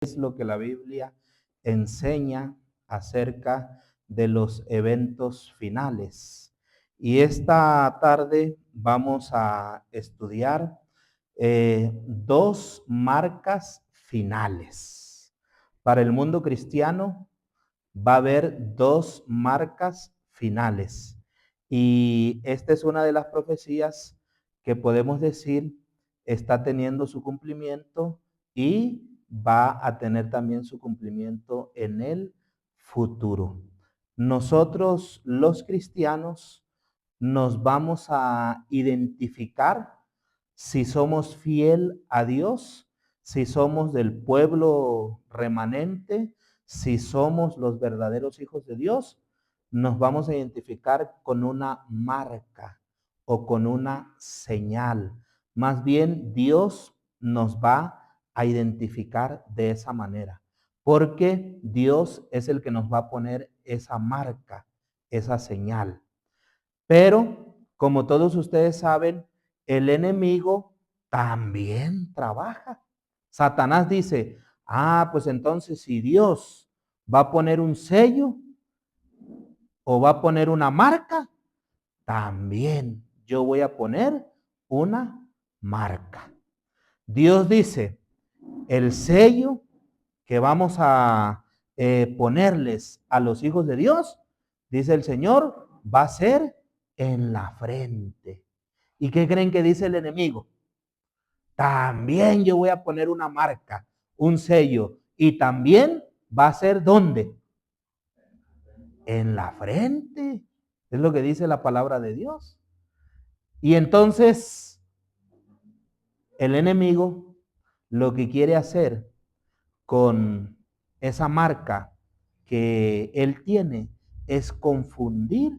es lo que la Biblia enseña acerca de los eventos finales. Y esta tarde vamos a estudiar dos marcas finales. Para el mundo cristiano va a haber dos marcas finales. Y esta es una de las profecías que podemos decir está teniendo su cumplimiento y va a tener también su cumplimiento en el futuro. Nosotros, los cristianos, nos vamos a identificar si somos fiel a Dios, si somos del pueblo remanente, si somos los verdaderos hijos de Dios. Nos vamos a identificar con una marca o con una señal. Más bien, Dios nos va a identificar de esa manera, porque Dios es el que nos va a poner esa marca, esa señal. Pero, como todos ustedes saben, el enemigo también trabaja. Satanás dice, pues entonces si Dios va a poner un sello o va a poner una marca, también yo voy a poner una marca. Dios dice, el sello que vamos a ponerles a los hijos de Dios, dice el Señor, va a ser en la frente. ¿Y qué creen que dice el enemigo? También yo voy a poner una marca, un sello, y también va a ser ¿dónde? En la frente. Es lo que dice la palabra de Dios. Y entonces el enemigo lo que quiere hacer con esa marca que él tiene es confundir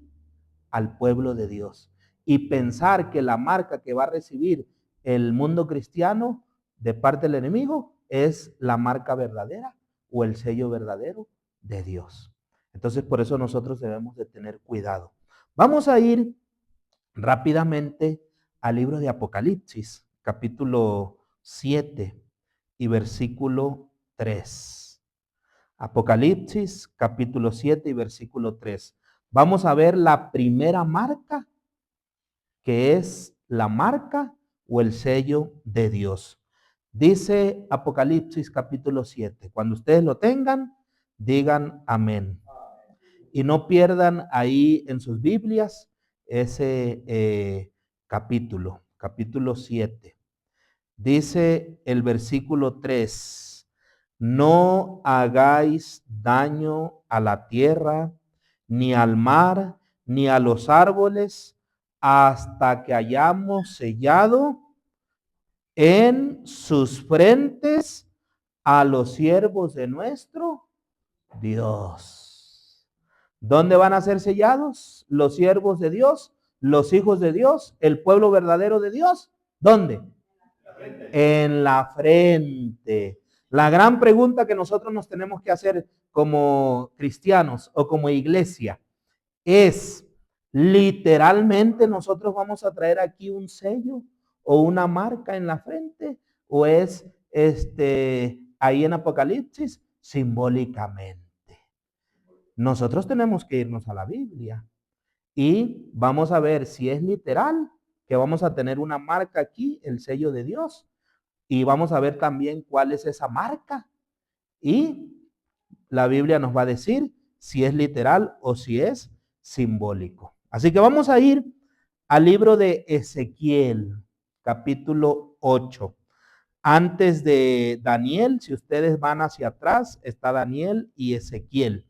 al pueblo de Dios y pensar que la marca que va a recibir el mundo cristiano de parte del enemigo es la marca verdadera o el sello verdadero de Dios. Entonces, por eso nosotros debemos de tener cuidado. Vamos a ir rápidamente al libro de Apocalipsis, capítulo 7 y versículo 3. Apocalipsis, capítulo 7 y versículo 3. Vamos a ver la primera marca, que es la marca o el sello de Dios. Dice Apocalipsis capítulo 7. Cuando ustedes lo tengan, digan amén. Y no pierdan ahí en sus Biblias ese capítulo 7. Dice el versículo 3, no hagáis daño a la tierra, ni al mar, ni a los árboles, hasta que hayamos sellado en sus frentes a los siervos de nuestro Dios. ¿Dónde van a ser sellados los siervos de Dios, los hijos de Dios, el pueblo verdadero de Dios? ¿Dónde? En la frente. La gran pregunta que nosotros nos tenemos que hacer como cristianos o como iglesia es, ¿literalmente nosotros vamos a traer aquí un sello o una marca en la frente? ¿O es ahí en Apocalipsis simbólicamente? Nosotros tenemos que irnos a la Biblia y vamos a ver si es literal que vamos a tener una marca aquí, el sello de Dios. Y vamos a ver también cuál es esa marca. Y la Biblia nos va a decir si es literal o si es simbólico. Así que vamos a ir al libro de Ezequiel, capítulo 8. Antes de Daniel, si ustedes van hacia atrás, está Daniel y Ezequiel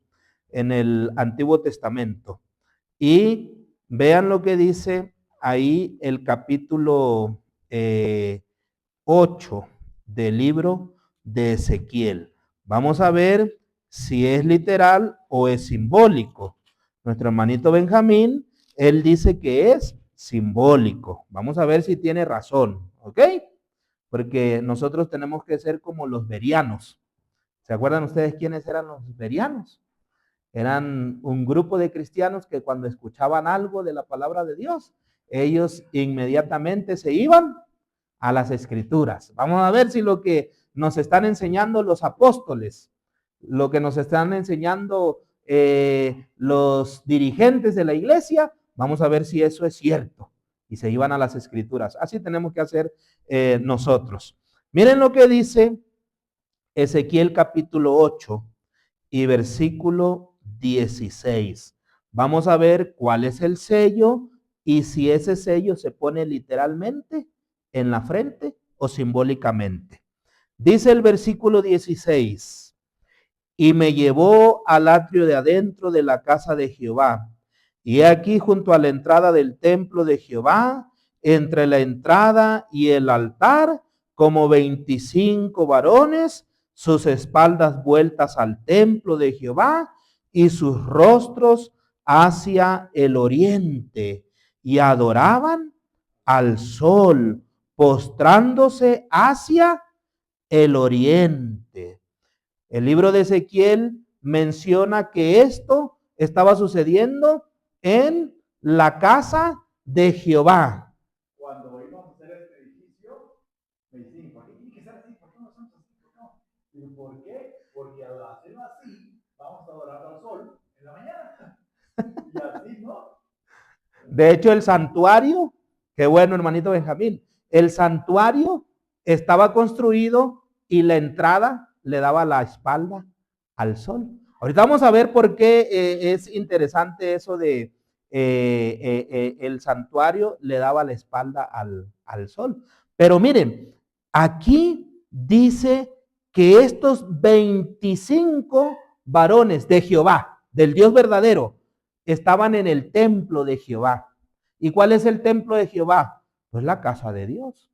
en el Antiguo Testamento. Y vean lo que dice ahí el capítulo 8 del libro de Ezequiel. Vamos a ver si es literal o es simbólico. Nuestro hermanito Benjamín, él dice que es simbólico. Vamos a ver si tiene razón, ¿ok? Porque nosotros tenemos que ser como los berianos. ¿Se acuerdan ustedes quiénes eran los berianos? Eran un grupo de cristianos que cuando escuchaban algo de la palabra de Dios, ellos inmediatamente se iban a las escrituras. Vamos a ver si lo que nos están enseñando los apóstoles, lo que nos están enseñando los dirigentes de la iglesia, vamos a ver si eso es cierto. Y se iban a las escrituras. Así tenemos que hacer nosotros. Miren lo que dice Ezequiel capítulo 8 y versículo 16. Vamos a ver cuál es el sello y si ese sello se pone literalmente en la frente o simbólicamente. Dice el versículo 16: y me llevó al atrio de adentro de la casa de Jehová. Y aquí junto a la entrada del templo de Jehová, entre la entrada y el altar, como 25 varones, sus espaldas vueltas al templo de Jehová y sus rostros hacia el oriente, y adoraban al sol, postrándose hacia el oriente. El libro de Ezequiel menciona que esto estaba sucediendo en la casa de Jehová. Cuando íbamos a hacer este edificio, me dicen, ¿por qué tiene que ser así? ¿Por qué no hacemos así? ¿Por qué? Porque al hacerlo así, vamos a adorar al sol en la mañana. Y así, ¿no? De hecho, el santuario, qué bueno, hermanito Benjamín, el santuario estaba construido y la entrada le daba la espalda al sol. Ahorita vamos a ver por qué es interesante eso de el santuario le daba la espalda al sol. Pero miren, aquí dice que estos 25 varones de Jehová, del Dios verdadero, estaban en el templo de Jehová. ¿Y cuál es el templo de Jehová? Pues la casa de Dios.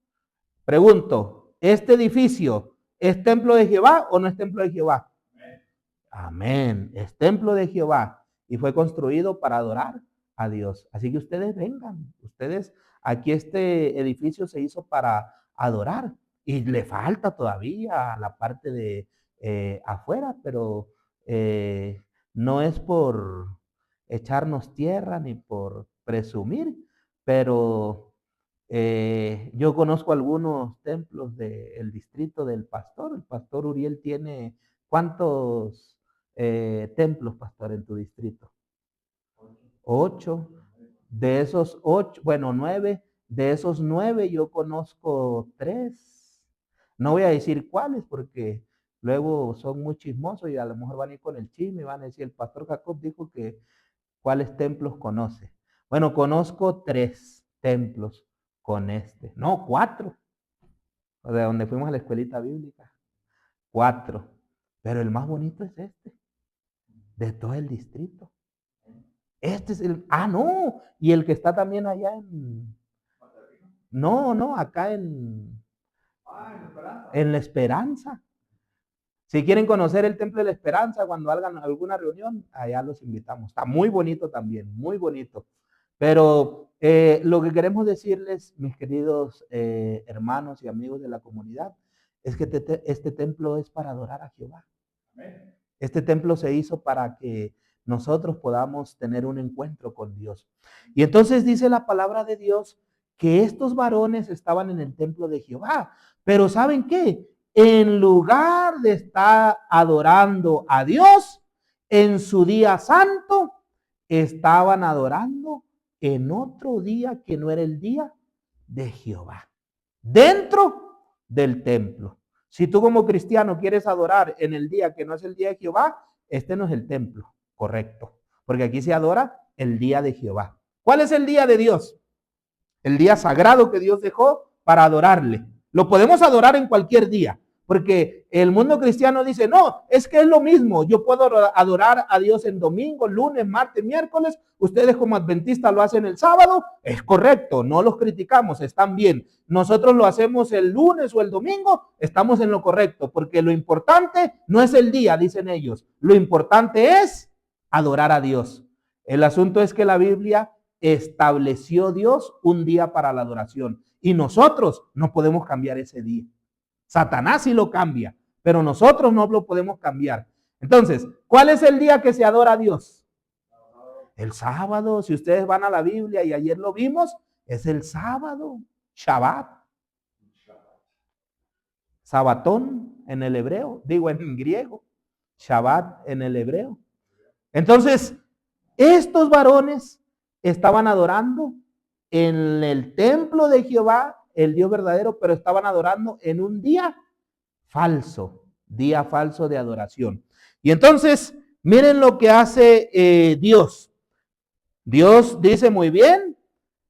Pregunto, ¿este edificio es templo de Jehová o no es templo de Jehová? Amén. Es templo de Jehová y fue construido para adorar a Dios. Así que ustedes vengan, ustedes, aquí este edificio se hizo para adorar y le falta todavía la parte de afuera, pero no es por echarnos tierra ni por presumir, pero yo conozco algunos templos del distrito del pastor. El pastor Uriel tiene, ¿cuántos templos, pastor, en tu distrito? 8. De esos 8, bueno, 9. De esos 9 yo conozco 3. No voy a decir cuáles porque luego son muy chismosos y a lo mejor van a ir con el chisme y van a decir, el pastor Jacob dijo que cuáles templos conoce. Bueno, conozco 3 templos con este. No, 4. O de donde fuimos a la escuelita bíblica. 4. Pero el más bonito es este, de todo el distrito. Este es el, no, y el que está también allá en, no, acá en La Esperanza. Si quieren conocer el Templo de la Esperanza cuando hagan alguna reunión, allá los invitamos. Está muy bonito también, muy bonito. Pero lo que queremos decirles, mis queridos hermanos y amigos de la comunidad, es que este templo es para adorar a Jehová. Este templo se hizo para que nosotros podamos tener un encuentro con Dios. Y entonces dice la palabra de Dios que estos varones estaban en el templo de Jehová. Pero ¿saben qué? En lugar de estar adorando a Dios en su día santo, estaban adorando en otro día que no era el día de Jehová, dentro del templo. Si tú como cristiano quieres adorar en el día que no es el día de Jehová, este no es el templo, correcto, porque aquí se adora el día de Jehová. ¿Cuál es el día de Dios? El día sagrado que Dios dejó para adorarle. Lo podemos adorar en cualquier día, porque el mundo cristiano dice, no, es que es lo mismo, yo puedo adorar a Dios en domingo, lunes, martes, miércoles, ustedes como adventistas lo hacen el sábado, es correcto, no los criticamos, están bien. Nosotros lo hacemos el lunes o el domingo, estamos en lo correcto, porque lo importante no es el día, dicen ellos, lo importante es adorar a Dios. El asunto es que la Biblia estableció Dios un día para la adoración y nosotros no podemos cambiar ese día. Satanás sí lo cambia, pero nosotros no lo podemos cambiar. Entonces, ¿cuál es el día que se adora a Dios? El sábado. Si ustedes van a la Biblia y ayer lo vimos, es el sábado, Shabbat. Sabatón en el hebreo, digo en griego, Shabbat en el hebreo. Entonces, estos varones estaban adorando en el templo de Jehová, el Dios verdadero, pero estaban adorando en un día falso de adoración. Y entonces, miren lo que hace Dios. Dios dice, muy bien,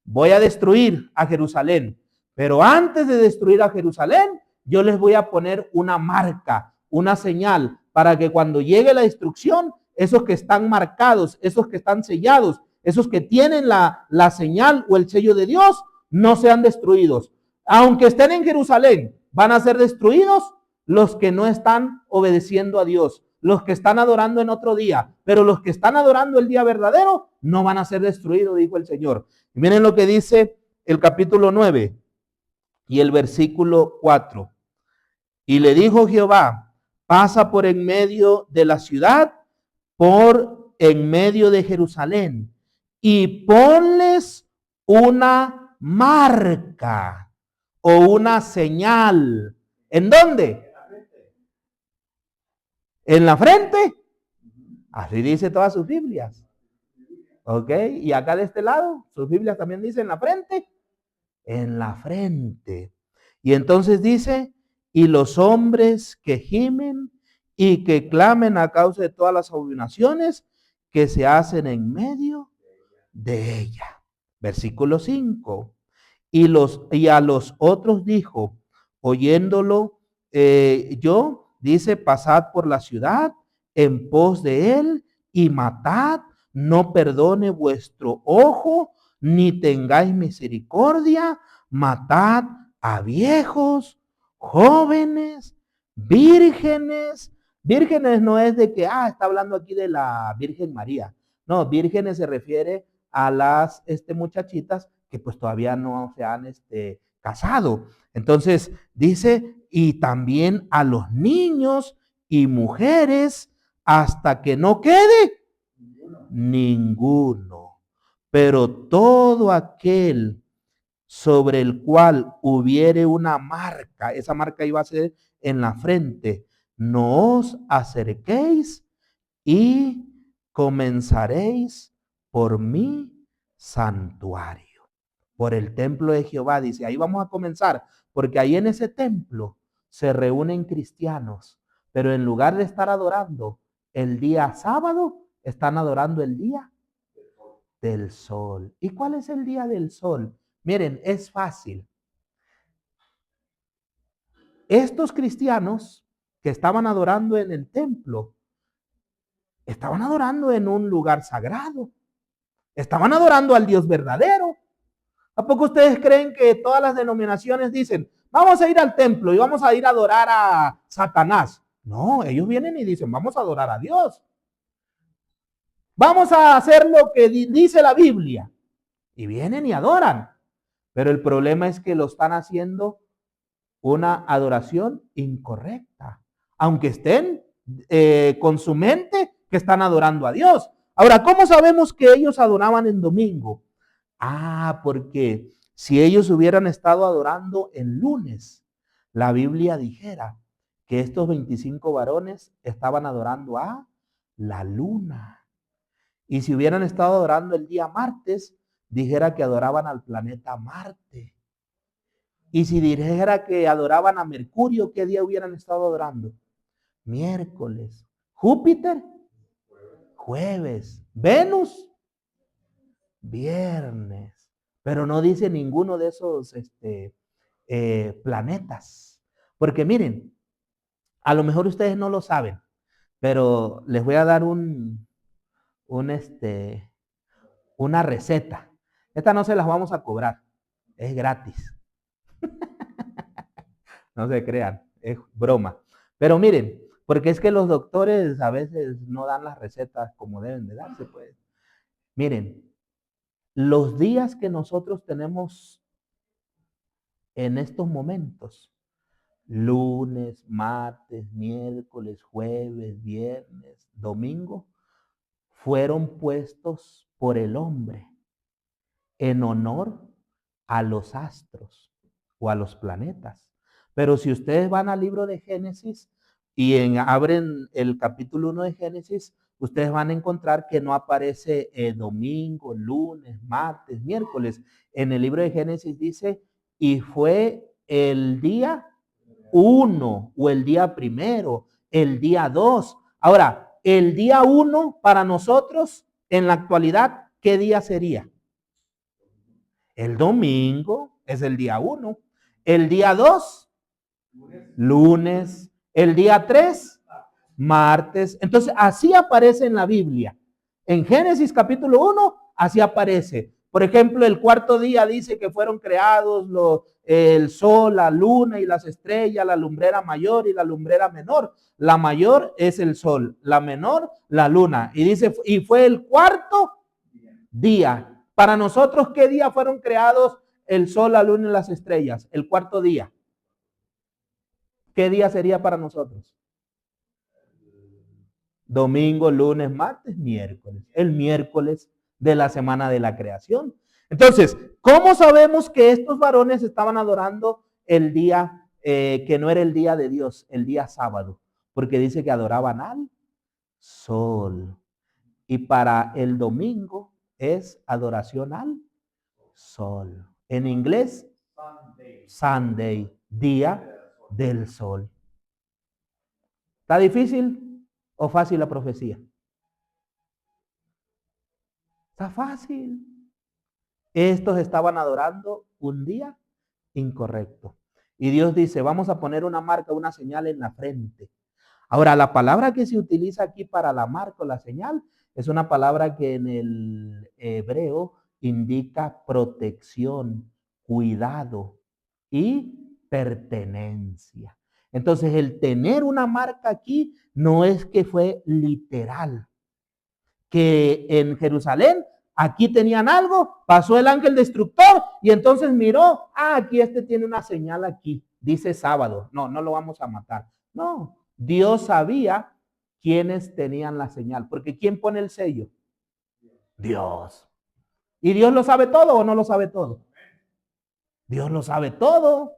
voy a destruir a Jerusalén, pero antes de destruir a Jerusalén, yo les voy a poner una marca, una señal, para que cuando llegue la destrucción, esos que están marcados, esos que están sellados, esos que tienen la señal o el sello de Dios, no sean destruidos. Aunque estén en Jerusalén, van a ser destruidos los que no están obedeciendo a Dios, los que están adorando en otro día, pero los que están adorando el día verdadero no van a ser destruidos, dijo el Señor. Y miren lo que dice el capítulo 9 y el versículo 4. Y le dijo Jehová, pasa por en medio de la ciudad, por en medio de Jerusalén, y ponles una marca o una señal. ¿En dónde? ¿En la frente? Así dice todas sus Biblias. ¿Ok? Y acá de este lado, sus Biblias también dicen en la frente. En la frente. Y entonces dice, y los hombres que gimen y que clamen a causa de todas las abominaciones que se hacen en medio de ella. Versículo 5. Y a los otros dijo, oyéndolo yo, dice, pasad por la ciudad en pos de él y matad, no perdone vuestro ojo, ni tengáis misericordia, matad a viejos, jóvenes, vírgenes. Vírgenes no es de que, está hablando aquí de la Virgen María. No, vírgenes se refiere a las muchachitas que pues todavía no se han casado. Entonces dice, y también a los niños y mujeres hasta que no quede ninguno. Pero todo aquel sobre el cual hubiere una marca, esa marca iba a ser en la frente, no os acerquéis y comenzaréis por mi santuario, por el templo de Jehová. Dice, ahí vamos a comenzar, porque ahí en ese templo se reúnen cristianos, pero en lugar de estar adorando el día sábado, están adorando el día del sol. ¿Y cuál es el día del sol? Miren, es fácil. Estos cristianos que estaban adorando en el templo, estaban adorando en un lugar sagrado. Estaban adorando al Dios verdadero. ¿A poco ustedes creen que todas las denominaciones dicen, vamos a ir al templo y vamos a ir a adorar a Satanás? No, ellos vienen y dicen, vamos a adorar a Dios. Vamos a hacer lo que dice la Biblia. Y vienen y adoran. Pero el problema es que lo están haciendo una adoración incorrecta. Aunque estén con su mente que están adorando a Dios. Ahora, ¿cómo sabemos que ellos adoraban en domingo? Porque si ellos hubieran estado adorando en lunes, la Biblia dijera que estos 25 varones estaban adorando a la luna. Y si hubieran estado adorando el día martes, dijera que adoraban al planeta Marte. Y si dijera que adoraban a Mercurio, ¿qué día hubieran estado adorando? Miércoles. Júpiter, jueves. Venus, viernes. Pero no dice ninguno de esos planetas. Porque miren, a lo mejor ustedes no lo saben, pero les voy a dar una receta. Esta no se las vamos a cobrar, es gratis. No se crean, es broma. Pero miren, porque es que los doctores a veces no dan las recetas como deben de darse, pues. Miren, los días que nosotros tenemos en estos momentos, lunes, martes, miércoles, jueves, viernes, domingo, fueron puestos por el hombre en honor a los astros o a los planetas. Pero si ustedes van al libro de Génesis y abren el capítulo 1 de Génesis, ustedes van a encontrar que no aparece domingo, lunes, martes, miércoles. En el libro de Génesis dice, y fue el día 1 o el día primero, el día 2. Ahora, el día 1 para nosotros en la actualidad, ¿qué día sería? El domingo es el día 1. El día 2, lunes. El día 3, martes. Entonces, así aparece en la Biblia. En Génesis capítulo 1, así aparece. Por ejemplo, el cuarto día dice que fueron creados el sol, la luna y las estrellas, la lumbrera mayor y la lumbrera menor. La mayor es el sol, la menor, la luna. Y dice, y fue el cuarto día. Para nosotros, ¿qué día fueron creados el sol, la luna y las estrellas? El cuarto día. ¿Qué día sería para nosotros? Domingo, lunes, martes, miércoles. El miércoles de la semana de la creación. Entonces, ¿cómo sabemos que estos varones estaban adorando el día que no era el día de Dios, el día sábado? Porque dice que adoraban al sol. Y para el domingo es adoración al sol. En inglés, Sunday, día del sol. ¿Está difícil o fácil la profecía? Está fácil. Estos estaban adorando un día incorrecto. Y Dios dice, vamos a poner una marca, una señal en la frente. Ahora, la palabra que se utiliza aquí para la marca o la señal es una palabra que en el hebreo indica protección, cuidado y pertenencia. Entonces, el tener una marca aquí no es que fue literal, que en Jerusalén aquí tenían algo, pasó el ángel destructor y entonces miró, aquí este tiene una señal aquí, dice sábado, no lo vamos a matar. No, Dios sabía quiénes tenían la señal, porque ¿quién pone el sello? Dios. ¿Y Dios lo sabe todo o no lo sabe todo? Dios lo sabe todo.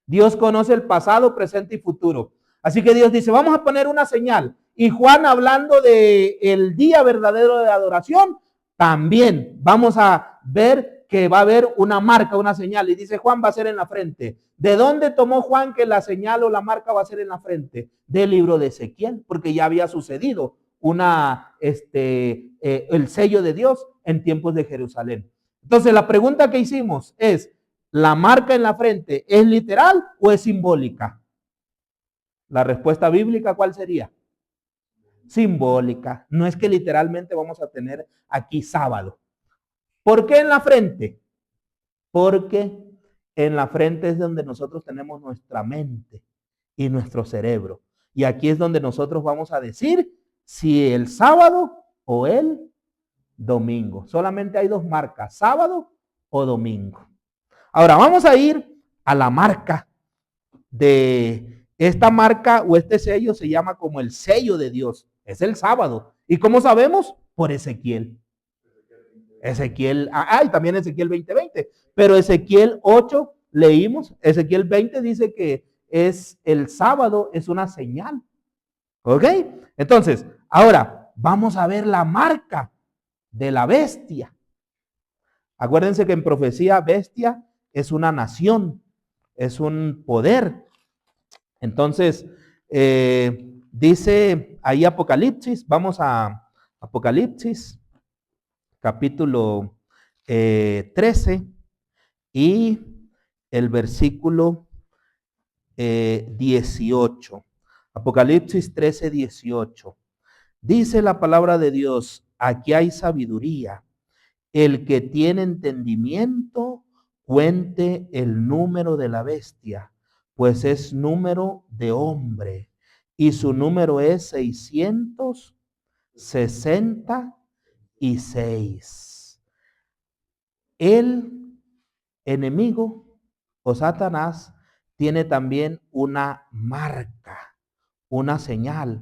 Dios conoce el pasado, presente y futuro. Así que Dios dice, vamos a poner una señal. Y Juan, hablando de el día verdadero de adoración, también vamos a ver que va a haber una marca, una señal. Y dice Juan, va a ser en la frente. ¿De dónde tomó Juan que la señal o la marca va a ser en la frente? Del libro de Ezequiel, porque ya había sucedido el sello de Dios en tiempos de Jerusalén. Entonces, la pregunta que hicimos es, ¿la marca en la frente es literal o es simbólica? La respuesta bíblica, ¿cuál sería? Simbólica. No es que literalmente vamos a tener aquí sábado. ¿Por qué en la frente? Porque en la frente es donde nosotros tenemos nuestra mente y nuestro cerebro. Y aquí es donde nosotros vamos a decir si el sábado o el domingo. Solamente hay dos marcas, sábado o domingo. Ahora vamos a ir a la marca de esta marca o este sello, se llama como el sello de Dios. Es el sábado. ¿Y cómo sabemos? Por Ezequiel. Ezequiel, y también Ezequiel 20:20. Pero Ezequiel 8 leímos, Ezequiel 20 dice que es el sábado, es una señal. ¿Ok? Entonces, ahora vamos a ver la marca de la bestia. Acuérdense que en profecía bestia es una nación, es un poder. Entonces, dice ahí Apocalipsis, vamos a Apocalipsis, capítulo 13 y el versículo 18. Apocalipsis 13, 18. Dice la palabra de Dios, aquí hay sabiduría. El que tiene entendimiento, cuente el número de la bestia, pues es número de hombre, y su número es 666. El enemigo o Satanás tiene también una marca, una señal,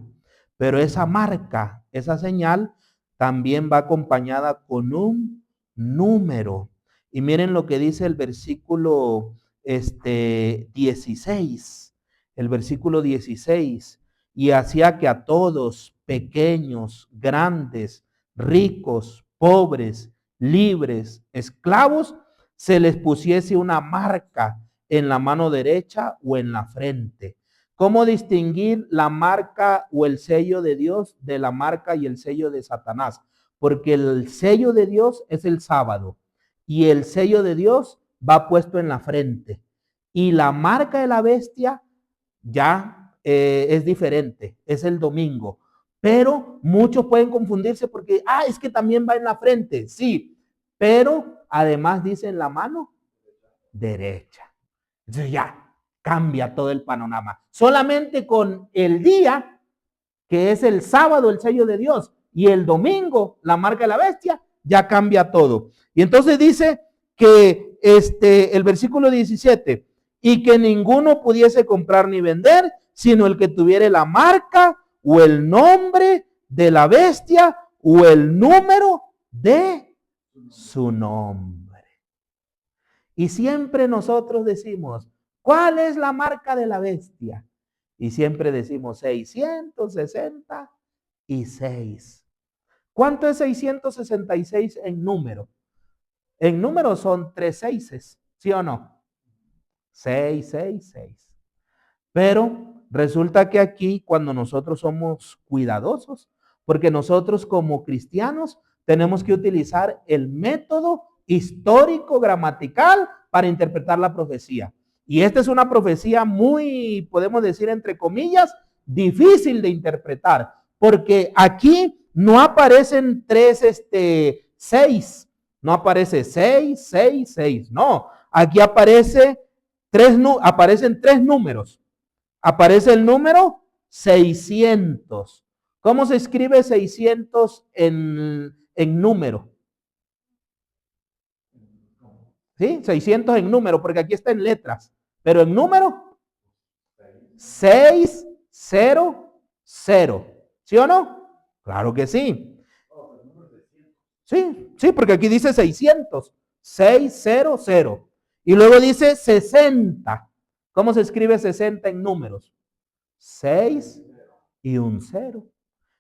pero esa marca, esa señal también va acompañada con un número. Y miren lo que dice el versículo 16. el versículo 16, y hacía que a todos, pequeños, grandes, ricos, pobres, libres, esclavos, se les pusiese una marca en la mano derecha o en la frente. ¿Cómo distinguir la marca o el sello de Dios de la marca y el sello de Satanás? Porque el sello de Dios es el sábado y el sello de Dios va puesto en la frente. Y la marca de la bestia ya es diferente, es el domingo. Pero muchos pueden confundirse porque, es que también va en la frente, sí, pero además dice en la mano derecha. Entonces ya cambia todo el panorama. Solamente con el día, que es el sábado, el sello de Dios, y el domingo, la marca de la bestia, ya cambia todo. Y entonces dice que el versículo 17, y que ninguno pudiese comprar ni vender, sino el que tuviera la marca o el nombre de la bestia o el número de su nombre. Y siempre nosotros decimos, ¿cuál es la marca de la bestia? Y siempre decimos 666. ¿Cuánto es 666 en número? En número son 3 seises, ¿sí o no? 666. Pero resulta que aquí, cuando nosotros somos cuidadosos, porque nosotros como cristianos tenemos que utilizar el método histórico gramatical para interpretar la profecía. Y esta es una profecía muy, podemos decir entre comillas, difícil de interpretar, porque aquí no aparecen 6, no aparece 6, no, aquí aparecen 3 números. Aparece el número 600. ¿Cómo se escribe 600 en número? ¿Sí? 600 en número, porque aquí está en letras. Pero en número, 600. ¿Sí o no? Claro que sí. Sí, porque aquí dice 600. 600. Y luego dice 60. ¿Cómo se escribe 60 en números? 6 y un 0.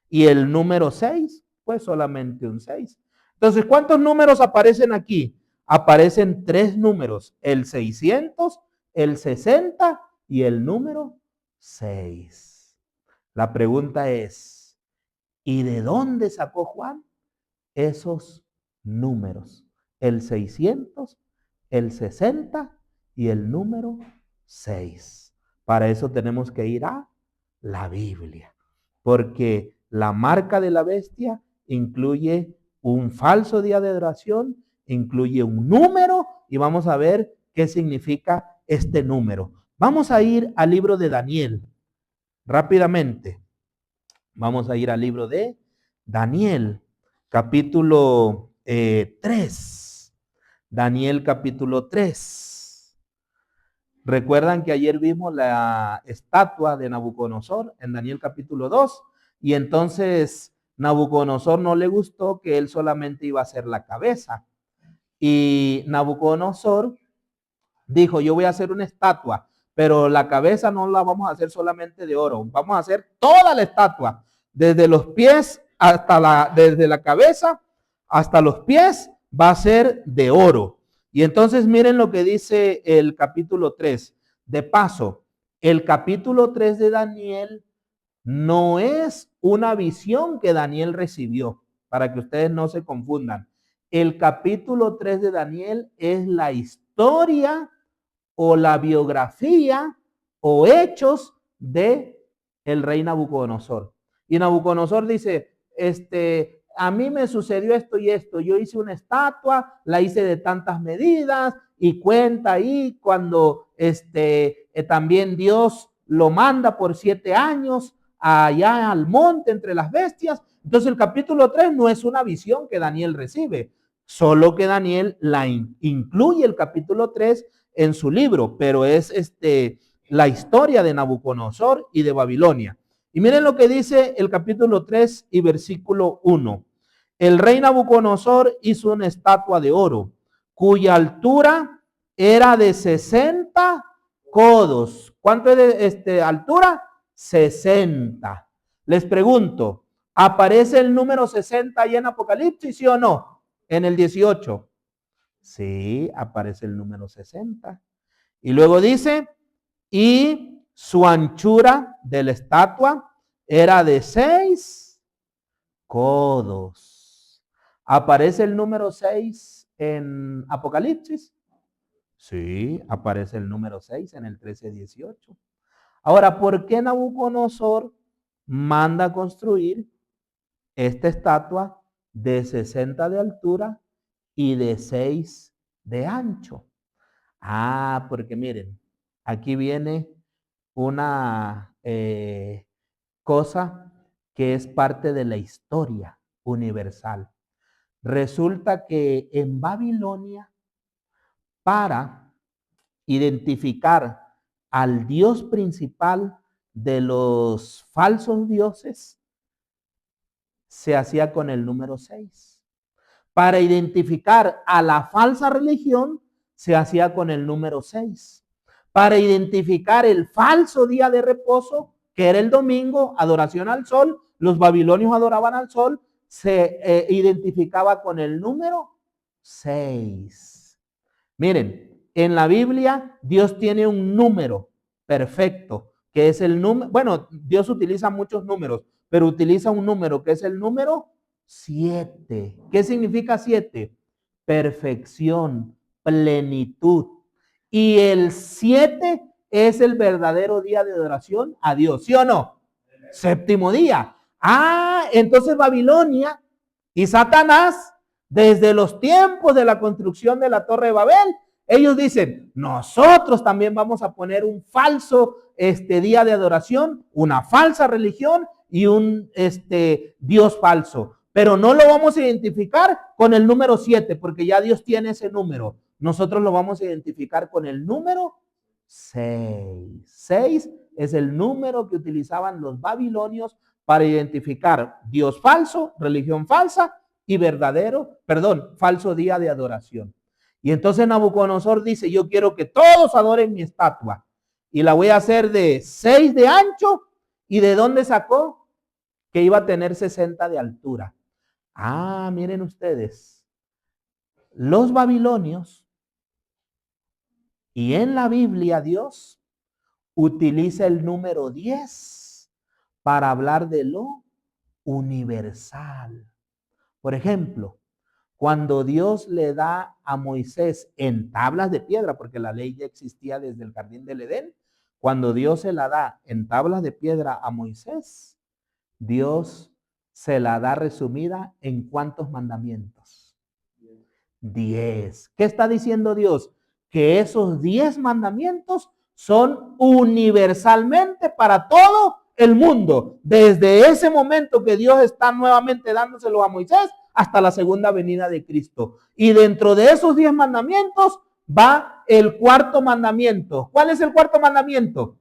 Y el número 6, pues solamente un 6. Entonces, ¿cuántos números aparecen aquí? Aparecen 3 números, el 600, el 60 y el número 6. La pregunta es, ¿y de dónde sacó Juan esos números? El 600, el 60 y el número 6. Para eso tenemos que ir a la Biblia, porque la marca de la bestia incluye un falso día de adoración, incluye un número y vamos a ver qué significa este número. Vamos a ir al libro de Daniel rápidamente. Vamos a ir al libro de Daniel, capítulo 3. Daniel capítulo 3. Recuerdan que ayer vimos la estatua de Nabucodonosor en Daniel capítulo 2 y entonces Nabucodonosor no le gustó que él solamente iba a ser la cabeza. Y Nabucodonosor dijo, yo voy a hacer una estatua, pero la cabeza no la vamos a hacer solamente de oro, vamos a hacer toda la estatua, desde los pies desde la cabeza hasta los pies va a ser de oro. Y entonces miren lo que dice el capítulo 3. De paso, el capítulo 3 de Daniel no es una visión que Daniel recibió, para que ustedes no se confundan. El capítulo 3 de Daniel es la historia o la biografía o hechos de el rey Nabucodonosor. Y Nabucodonosor dice, a mí me sucedió esto y esto, yo hice una estatua, la hice de tantas medidas y cuenta ahí cuando también Dios lo manda por 7 años allá al monte entre las bestias. Entonces el capítulo 3 no es una visión que Daniel recibe, solo que Daniel la incluye el capítulo 3 en su libro, pero es la historia de Nabucodonosor y de Babilonia. Y miren lo que dice el capítulo 3 y versículo 1. El rey Nabucodonosor hizo una estatua de oro, cuya altura era de 60 codos. ¿Cuánto es de altura? 60. Les pregunto, ¿aparece el número 60 ahí en Apocalipsis, sí o no? En el 18. Sí, aparece el número 60. Y luego dice, y su anchura de la estatua era de 6 codos. ¿Aparece el número 6 en Apocalipsis? Sí, aparece el número 6 en el 13:18. Ahora, ¿por qué Nabucodonosor manda construir esta estatua de 60 de altura y de 6 de ancho? Ah, porque miren, aquí viene una cosa que es parte de la historia universal. Resulta que en Babilonia, para identificar al dios principal de los falsos dioses, se hacía con el número 6. Para identificar a la falsa religión, se hacía con el número 6. Para identificar el falso día de reposo, que era el domingo, adoración al sol, los babilonios adoraban al sol, se identificaba con el número 6. Miren, en la Biblia Dios tiene un número perfecto, que es el número, bueno, Dios utiliza muchos números, pero utiliza un número que es el número 7. ¿Qué significa 7? Perfección, plenitud. Y el 7 es el verdadero día de adoración a Dios, ¿sí o no? Séptimo día. Ah, entonces Babilonia y Satanás, desde los tiempos de la construcción de la Torre de Babel, ellos dicen, nosotros también vamos a poner un falso día de adoración, una falsa religión y un Dios falso. Pero no lo vamos a identificar con el número 7, porque ya Dios tiene ese número. Nosotros lo vamos a identificar con el número 6. 6 es el número que utilizaban los babilonios para identificar Dios falso, religión falsa y falso día de adoración. Y entonces Nabucodonosor dice, yo quiero que todos adoren mi estatua. Y la voy a hacer de 6 de ancho. ¿Y de dónde sacó? Que iba a tener 60 de altura. Ah, miren ustedes. Los babilonios y en la Biblia Dios utiliza el número 10 para hablar de lo universal. Por ejemplo, cuando Dios le da a Moisés en tablas de piedra, porque la ley ya existía desde el jardín del Edén, cuando Dios se la da en tablas de piedra a Moisés, Dios se la da resumida en ¿cuántos mandamientos? 10. ¿Qué está diciendo Dios? Que esos 10 mandamientos son universalmente para todo el mundo. Desde ese momento que Dios está nuevamente dándoselo a Moisés hasta la segunda venida de Cristo. Y dentro de esos 10 mandamientos va el cuarto mandamiento. ¿Cuál es el cuarto mandamiento?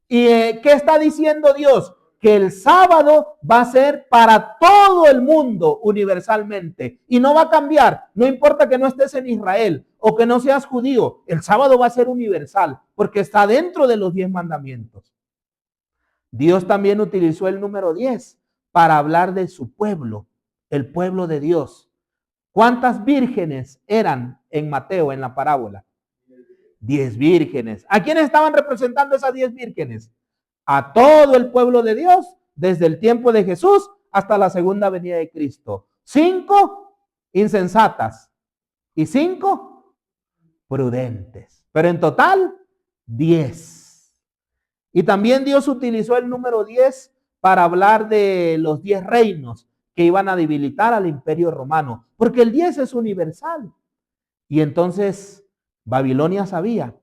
¿Y qué está diciendo Dios? Que el sábado va a ser para todo el mundo universalmente y no va a cambiar, no importa que no estés en Israel o que no seas judío, el sábado va a ser universal porque está dentro de los 10 mandamientos. Dios también utilizó el número 10 para hablar de su pueblo, el pueblo de Dios. ¿Cuántas vírgenes eran en Mateo, en la parábola? 10 vírgenes. ¿A quiénes estaban representando esas 10 vírgenes? A todo el pueblo de Dios, desde el tiempo de Jesús hasta la segunda venida de Cristo. 5 insensatas y 5 prudentes. Pero en total, 10. Y también Dios utilizó el número 10 para hablar de los 10 reinos que iban a debilitar al imperio romano, porque el 10 es universal. Y entonces Babilonia sabía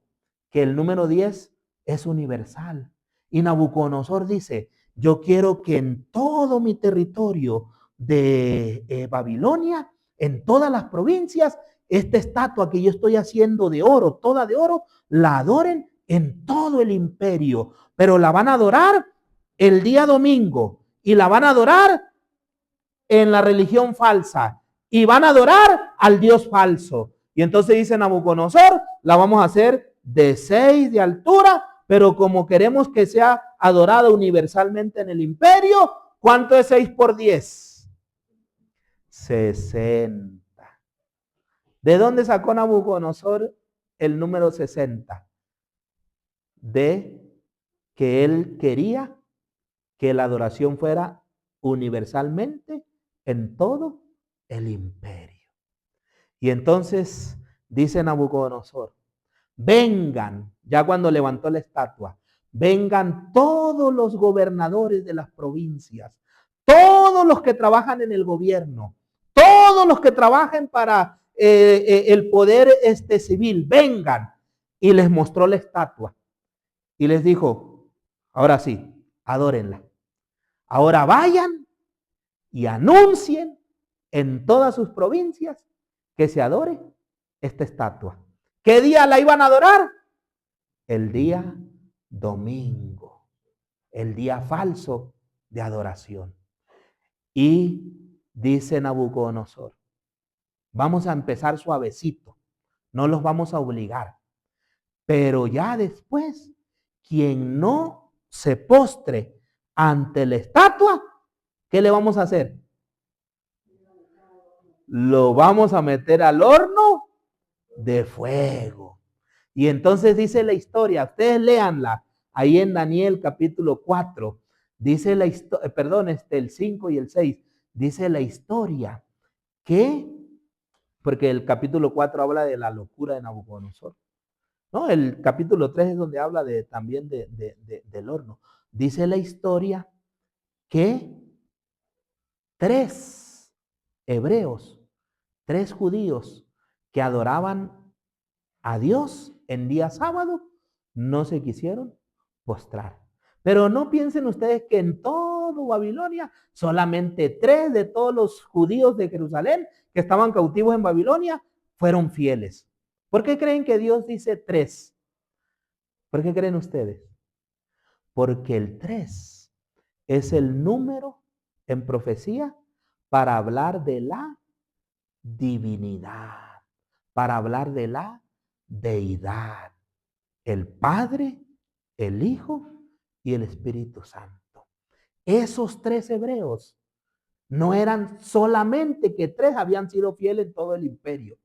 que el número 10 es universal. Y Nabucodonosor dice, yo quiero que en todo mi territorio de Babilonia, en todas las provincias, esta estatua que yo estoy haciendo de oro, toda de oro, la adoren en todo el imperio. Pero la van a adorar el día domingo y la van a adorar en la religión falsa y van a adorar al Dios falso. Y entonces dice Nabucodonosor, la vamos a hacer de 6 de altura, pero como queremos que sea adorada universalmente en el imperio, ¿cuánto es 6 por 10? 60. ¿De dónde sacó Nabucodonosor el número 60? De que él quería que la adoración fuera universalmente en todo el imperio. Y entonces dice Nabucodonosor, vengan, ya cuando levantó la estatua, vengan todos los gobernadores de las provincias, todos los que trabajan en el gobierno, todos los que trabajen para el poder civil, vengan. Y les mostró la estatua y les dijo, ahora sí, adórenla. Ahora vayan y anuncien en todas sus provincias que se adore esta estatua. ¿Qué día la iban a adorar? El día domingo, el día falso de adoración. Y dice Nabucodonosor, vamos a empezar suavecito, no los vamos a obligar, pero ya después, quien no se postre ante la estatua, ¿qué le vamos a hacer? Lo vamos a meter al horno de fuego. Y entonces dice la historia, ustedes léanla, ahí en Daniel capítulo 4, dice la historia, el 5 y el 6, dice la historia que, porque el capítulo 4 habla de la locura de Nabucodonosor, ¿no? El capítulo 3 es donde habla también del horno. Dice la historia que 3 hebreos, 3 judíos que adoraban a Dios en día sábado, no se quisieron postrar. Pero no piensen ustedes que en todo Babilonia, solamente 3 de todos los judíos de Jerusalén que estaban cautivos en Babilonia fueron fieles. ¿Por qué creen que Dios dice 3? ¿Por qué creen ustedes? Porque el 3 es el número en profecía para hablar de la divinidad, para hablar de la deidad, el Padre, el Hijo y el Espíritu Santo. Esos 3 hebreos no eran solamente que 3 habían sido fieles en todo el imperio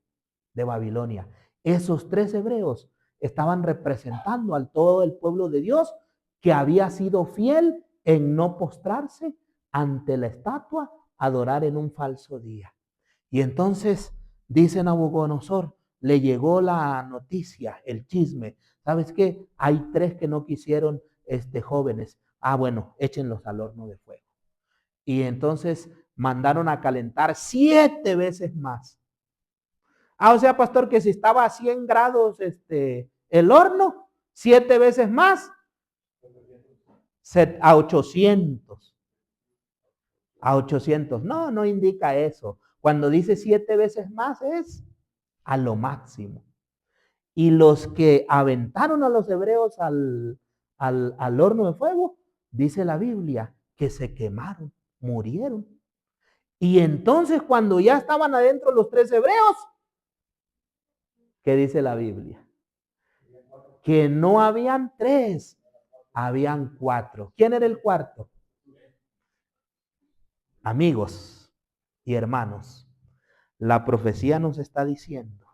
de Babilonia. Esos 3 hebreos estaban representando al todo el pueblo de Dios que había sido fiel en no postrarse ante la estatua, adorar en un falso día. Y entonces dice Nabucodonosor, le llegó la noticia, el chisme. ¿Sabes qué? Hay 3 que no quisieron jóvenes. Bueno, échenlos al horno de fuego. Y entonces mandaron a calentar 7 veces más. O sea, pastor, que si estaba a 100 grados el horno, 7 veces más, a 800. A 800. No, no indica eso. Cuando dice 7 veces más es a lo máximo. Y los que aventaron a los hebreos al horno de fuego, dice la Biblia, que se quemaron, murieron. Y entonces cuando ya estaban adentro los 3 hebreos, ¿qué dice la Biblia? Que no habían 3, habían 4. ¿Quién era el cuarto? Amigos y hermanos, la profecía nos está diciendo,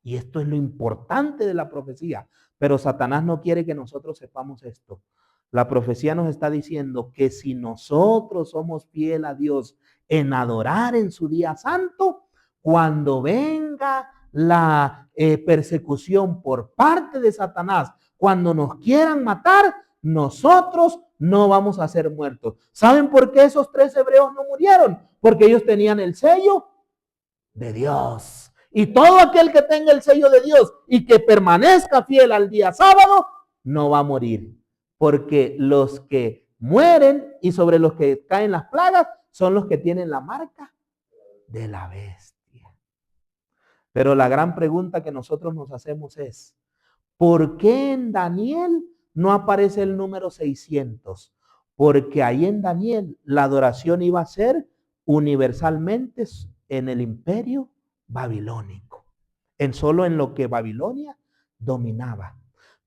y esto es lo importante de la profecía, pero Satanás no quiere que nosotros sepamos esto. La profecía nos está diciendo que si nosotros somos fieles a Dios en adorar en su día santo, cuando venga la persecución por parte de Satanás, cuando nos quieran matar, nosotros no vamos a ser muertos. ¿Saben por qué esos 3 hebreos no murieron? Porque ellos tenían el sello de Dios. Y todo aquel que tenga el sello de Dios y que permanezca fiel al día sábado, no va a morir. Porque los que mueren y sobre los que caen las plagas son los que tienen la marca de la bestia. Pero la gran pregunta que nosotros nos hacemos es, ¿por qué en Daniel no aparece el número 600? Porque ahí en Daniel la adoración iba a ser universalmente en el imperio babilónico, solo en lo que Babilonia dominaba.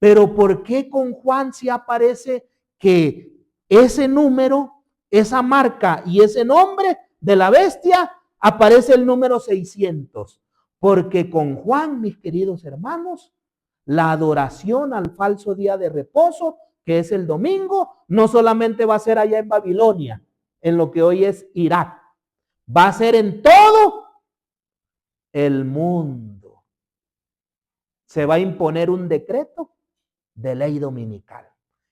Pero ¿por qué con Juan sí aparece que ese número, esa marca y ese nombre de la bestia aparece el número 600? Porque con Juan, mis queridos hermanos, la adoración al falso día de reposo, que es el domingo, no solamente va a ser allá en Babilonia, en lo que hoy es Irak, va a ser en todo el mundo. Se va a imponer un decreto de ley dominical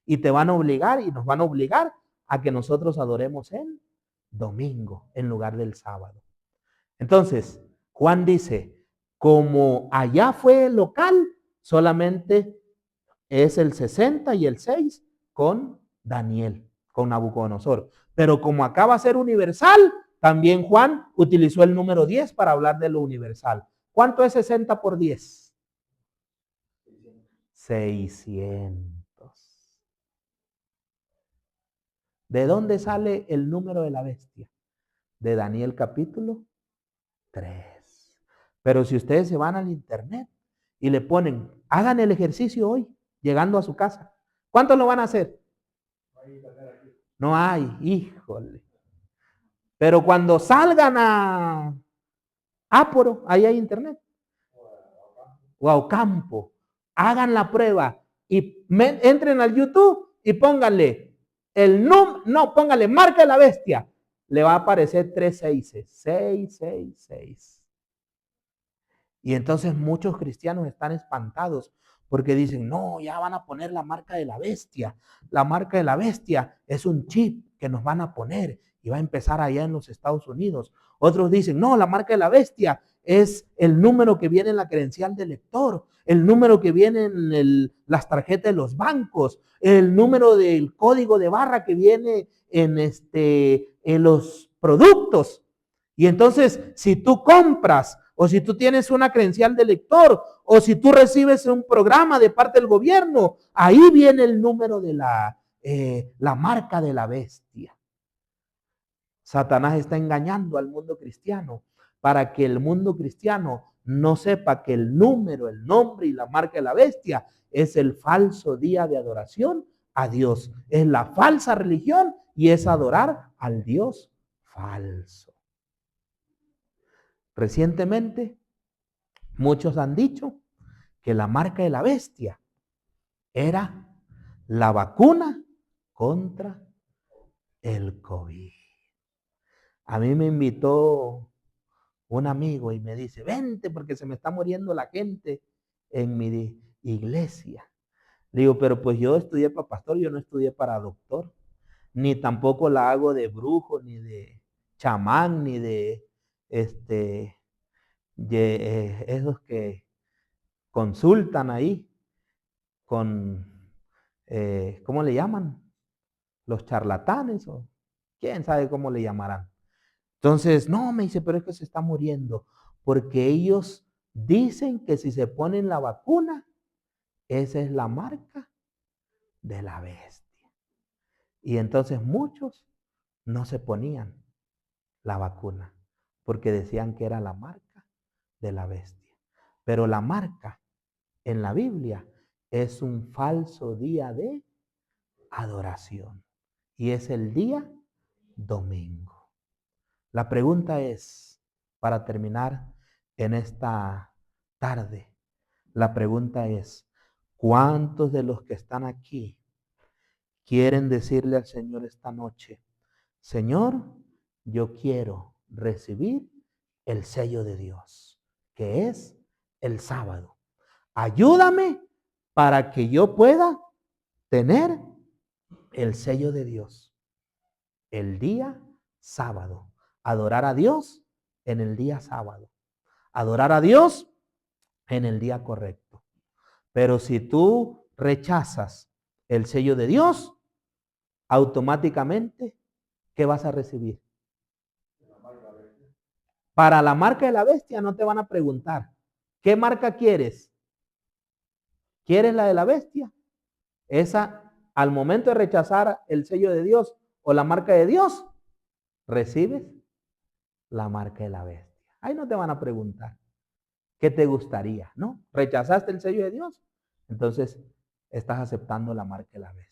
y te van a obligar y nos van a obligar a que nosotros adoremos el domingo en lugar del sábado. Entonces, Juan dice, como allá fue local, solamente es el 60 y el 6 con Daniel, con Nabucodonosor. Pero como acá va a ser universal, también Juan utilizó el número 10 para hablar de lo universal. ¿Cuánto es 60 por 10? 600. ¿De dónde sale el número de la bestia? De Daniel capítulo 3. Pero si ustedes se van al internet y le ponen, hagan el ejercicio hoy, llegando a su casa, ¿cuántos lo van a hacer? No hay, híjole. Pero cuando salgan a Áporo, ahí hay internet, o a Ocampo, hagan la prueba y entren al YouTube y pónganle pónganle marca de la bestia. Le va a aparecer 3 6, 6, 6, 6. Y entonces muchos cristianos están espantados porque dicen, no, ya van a poner la marca de la bestia. La marca de la bestia es un chip que nos van a poner y va a empezar allá en los Estados Unidos. Otros dicen, no, la marca de la bestia es el número que viene en la credencial del lector, el número que viene en las tarjetas de los bancos, el número del código de barra que viene en los productos. Y entonces, si tú compras o si tú tienes una credencial de lector o si tú recibes un programa de parte del gobierno, ahí viene el número de la marca de la bestia. Satanás está engañando al mundo cristiano para que el mundo cristiano no sepa que el número, el nombre y la marca de la bestia es el falso día de adoración a Dios. Es la falsa religión y es adorar al Dios falso. Recientemente, muchos han dicho que la marca de la bestia era la vacuna contra el COVID. A mí me invitó un amigo y me dice, vente porque se me está muriendo la gente en mi iglesia. Le digo, pero pues yo estudié para pastor, yo no estudié para doctor, ni tampoco la hago de brujo, ni de chamán, ni de esos que consultan ahí con, ¿cómo le llaman? Los charlatanes o quién sabe cómo le llamarán. Entonces, no, me dice, pero es que se está muriendo, porque ellos dicen que si se ponen la vacuna, esa es la marca de la bestia. Y entonces muchos no se ponían la vacuna, porque decían que era la marca de la bestia. Pero la marca en la Biblia es un falso día de adoración. Y es el día domingo. La pregunta es, para terminar en esta tarde, la pregunta es, ¿cuántos de los que están aquí quieren decirle al Señor esta noche, Señor, yo quiero recibir el sello de Dios, que es el sábado? Ayúdame para que yo pueda tener el sello de Dios el día sábado. Adorar a Dios en el día sábado. Adorar a Dios en el día correcto. Pero si tú rechazas el sello de Dios, automáticamente, ¿qué vas a recibir? Para la marca de la bestia no te van a preguntar, ¿qué marca quieres? ¿Quieres la de la bestia? Esa, al momento de rechazar el sello de Dios o la marca de Dios, recibes la marca de la bestia. Ahí no te van a preguntar, ¿qué te gustaría? ¿No? ¿Rechazaste el sello de Dios? Entonces, estás aceptando la marca de la bestia.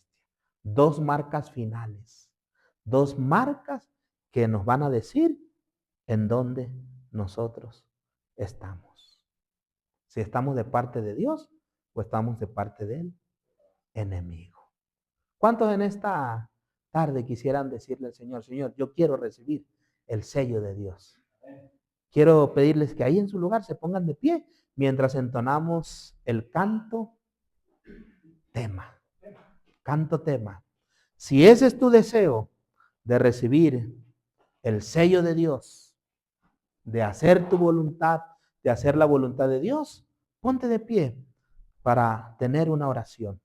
2 marcas finales. 2 marcas que nos van a decir en dónde nosotros estamos. Si estamos de parte de Dios o estamos de parte del enemigo. ¿Cuántos en esta tarde quisieran decirle al Señor, Señor, yo quiero recibir el sello de Dios? Quiero pedirles que ahí en su lugar se pongan de pie mientras entonamos el canto tema. Canto tema. Si ese es tu deseo de recibir el sello de Dios, de hacer tu voluntad, de hacer la voluntad de Dios, ponte de pie para tener una oración.